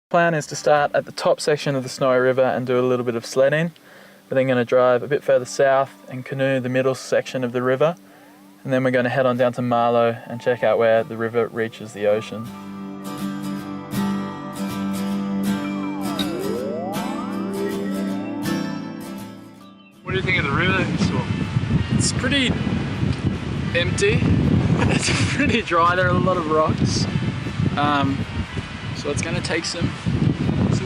Plan is to start at the top section of the Snowy River and do a little bit of sledding. We're then going to drive a bit further south and canoe the middle section of the river, and then we're going to head on down to Marlow and check out where the river reaches the ocean. What do you think of the river that you saw? It's pretty empty. It's pretty dry. There are a lot of rocks. So it's going to take some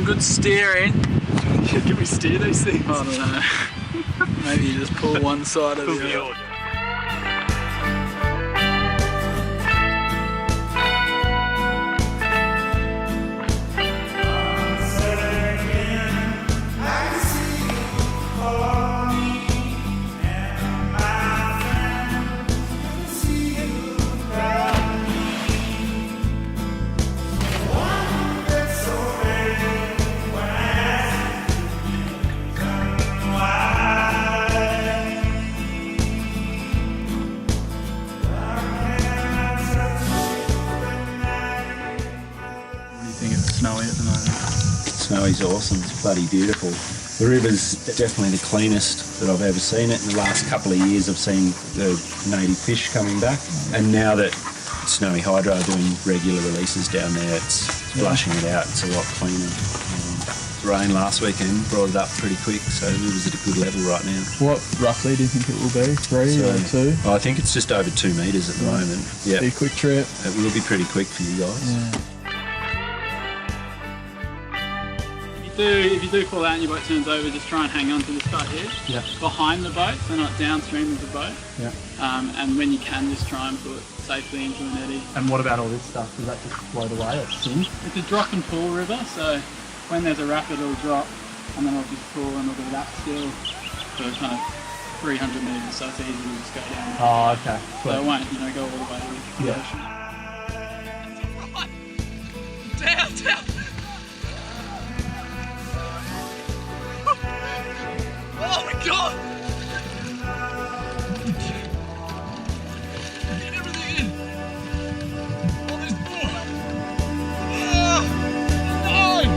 good steering. Can we steer these things? I don't know. Maybe you just pull one side of the other. Snowy at the moment. Snowy's awesome, it's bloody beautiful. The river's definitely the cleanest that I've ever seen it. In the last couple of years I've seen the native fish coming back, and now that Snowy Hydro are doing regular releases down there, it's flushing it out, it's a lot cleaner. Rain last weekend brought it up pretty quick, so the river's at a good level right now. What roughly do you think it will be? 3 or 2? I think it's just over 2 metres at the moment. Yeah. Be a quick trip. It will be pretty quick for you guys. Yeah. If you do fall out and your boat turns over, just try and hang on to this part here. Yeah. Behind the boat, so not downstream of the boat. Yeah. And when you can, just try and put it safely into an eddy. And what about all this stuff? Does that just float away or sink? It's a drop and pull river, so when there's a rapid it'll drop and then it'll just pull and it'll go that still for kind of 300 metres, so it's easy to just go down. Oh, okay. So it won't, go all the way to the ocean. Down, down! Oh my god! Get everything in! All this more! Oh, no!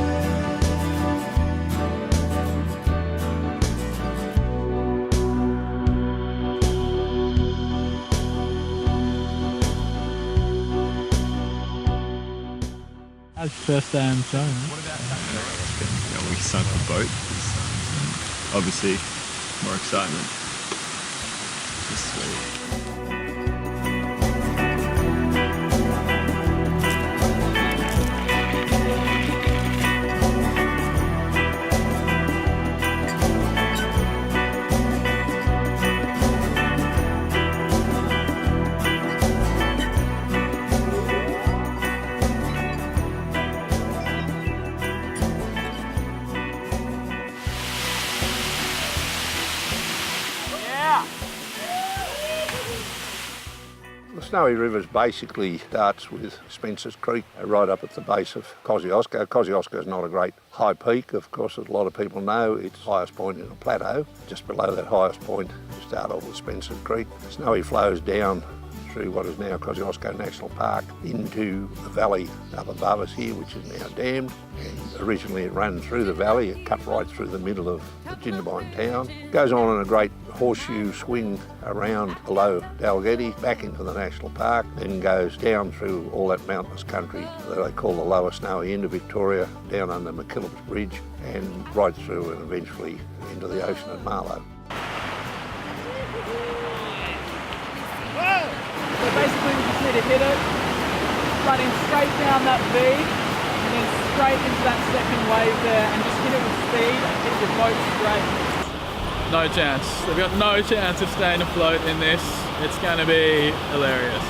How's the first day on the show? What about that? We sunk the boat. Obviously, more excitement. Just sweet. The Snowy River basically starts with Spencer's Creek right up at the base of Kosciuszko. Kosciuszko is not a great high peak, of course, as a lot of people know. It's the highest point in a plateau. Just below that highest point, you start off with Spencer's Creek. Snowy flows down through what is now Kosciuszko National Park into the valley up above us here, which is now dammed. And originally it ran through the valley, it cut right through the middle of the Jindabyne town. Goes on in a great horseshoe swing around below Dalgety, back into the national park, then goes down through all that mountainous country that they call the lower snowy end of Victoria, down under McKillop's Bridge, and right through and eventually into the ocean at Marlow. So basically we just need to hit it, running straight down that V, and then straight into that second wave there, and just hit it with speed and hit your boat straight. No chance. They've got no chance of staying afloat in this. It's going to be hilarious.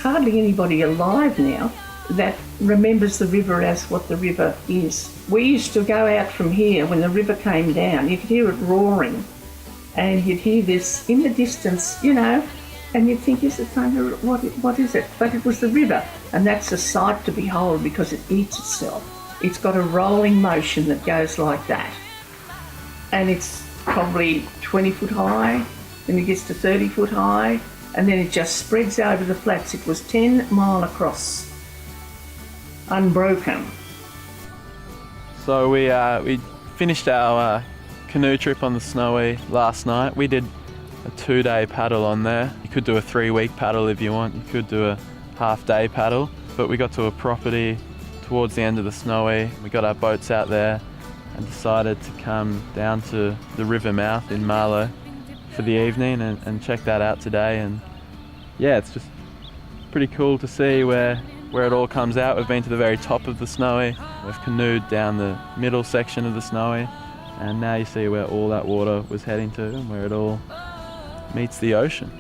Hardly anybody alive now that remembers the river as what the river is. We used to go out from here when the river came down. You could hear it roaring and you'd hear this in the distance, and you'd think, is it thunder? What is it? But it was the river, and that's a sight to behold because it eats itself. It's got a rolling motion that goes like that, and it's probably 20 foot high, then it gets to 30 foot high, and then it just spreads over the flats. It was 10 mile across, unbroken. So we finished our canoe trip on the Snowy last night. We did a 2-day paddle on there. You could do a 3-week paddle if you want. You could do a half-day paddle. But we got to a property towards the end of the Snowy. We got our boats out there and decided to come down to the river mouth in Marlow for the evening and check that out today. And yeah, it's just pretty cool to see where it all comes out. We've been to the very top of the Snowy. We've canoed down the middle section of the Snowy, and now you see where all that water was heading to and where it all meets the ocean.